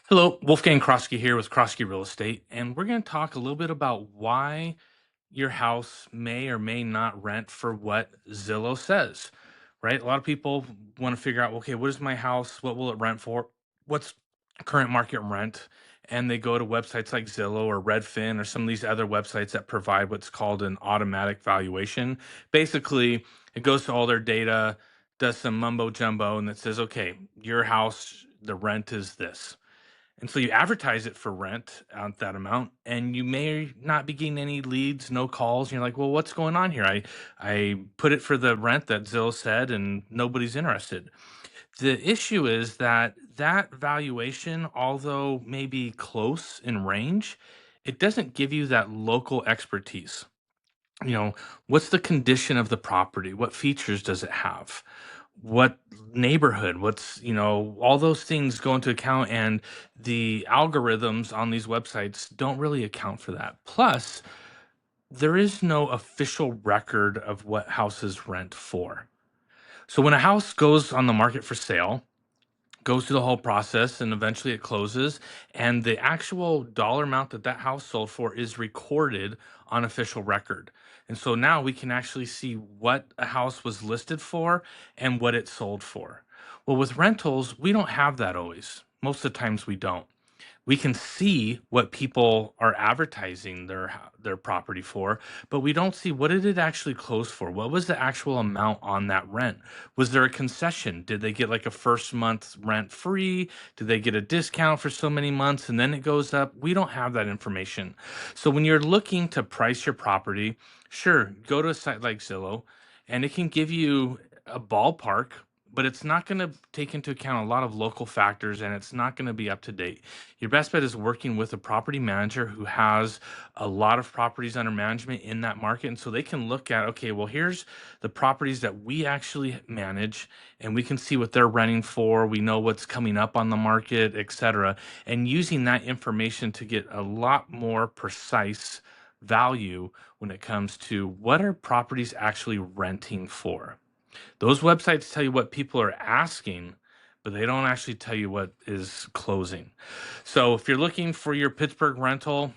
Hello, Wolfgang Croskey here with Croskey Real Estate, and we're going to talk a little bit about why your house may or may not rent for what Zillow says, right? A lot of people want to figure out, okay, what is my house? What will it rent for? What's current market rent? And they go to websites like Zillow or Redfin or some of these other websites that provide what's called an automatic valuation. Basically, it goes to all their data, does some mumbo jumbo, and it says, okay, your house, the rent is this, and so you advertise it for rent at that amount, and you may not be getting any leads, no calls. And you're like, well, what's going on here? I put it for the rent that Zillow said, and nobody's interested. The issue is that that valuation, although maybe close in range, it doesn't give you that local expertise. You know, what's the condition of the property? What features does it have? What neighborhood? All those things go into account, and the algorithms on these websites don't really account for that. Plus, there is no official record of what houses rent for. So when a house goes on the market for sale, goes through the whole process and eventually it closes, and the actual dollar amount that that house sold for is recorded on official record. And so now we can actually see what a house was listed for and what it sold for. Well, with rentals, we don't have that always. Most of the times we don't. We can see what people are advertising their property for, but we don't see what did it actually close for. What was the actual amount on that rent? Was there a concession? Did they get like a first month rent free? Did they get a discount for so many months and then it goes up? We don't have that information. So when you're looking to price your property, sure, go to a site like Zillow and it can give you a ballpark, but it's not going to take into account a lot of local factors and it's not going to be up to date. Your best bet is working with a property manager who has a lot of properties under management in that market. And so they can look at, okay, well, here's the properties that we actually manage, and we can see what they're renting for. We know what's coming up on the market, et cetera. And using that information to get a lot more precise value when it comes to what are properties actually renting for. Those websites tell you what people are asking, but they don't actually tell you what is closing. So if you're looking for your Pittsburg rental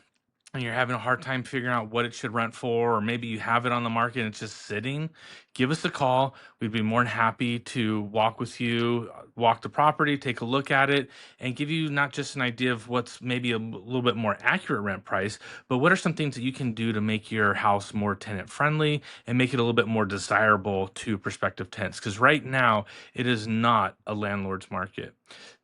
and you're having a hard time figuring out what it should rent for, or maybe you have it on the market and it's just sitting, give us a call. We'd be more than happy to walk with you, walk the property, take a look at it, and give you not just an idea of what's maybe a little bit more accurate rent price, but what are some things that you can do to make your house more tenant friendly and make it a little bit more desirable to prospective tenants. Because right now, it is not a landlord's market.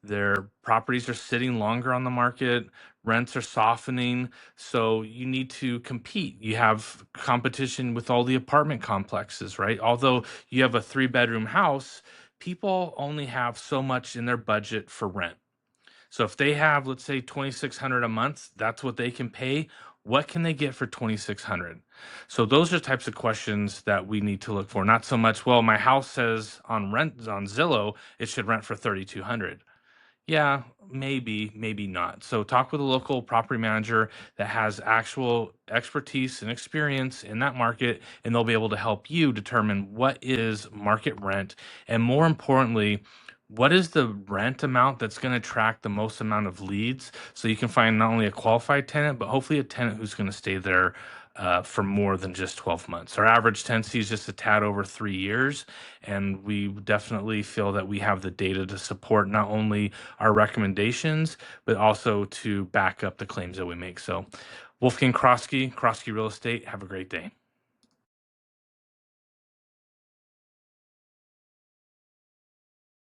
Their properties are sitting longer on the market, rents are softening, so you need to compete. You have competition with all the apartment complexes, right? Although you have a 3-bedroom house, people only have so much in their budget for rent. So if they have, let's say, 2,600 a month, that's what they can pay. What can they get for 2,600? So those are types of questions that we need to look for. Not so much, well, my house says on rent on Zillow it should rent for 3,200. Yeah, maybe, maybe not. So talk with a local property manager that has actual expertise and experience in that market, and they'll be able to help you determine what is market rent. And more importantly, what is the rent amount that's going to attract the most amount of leads so you can find not only a qualified tenant, but hopefully a tenant who's going to stay there for more than just 12 months. Our average tenancy is just a tad over 3 years, and we definitely feel that we have the data to support not only our recommendations, but also to back up the claims that we make. So, Wolfgang Croskey, Croskey Real Estate, have a great day.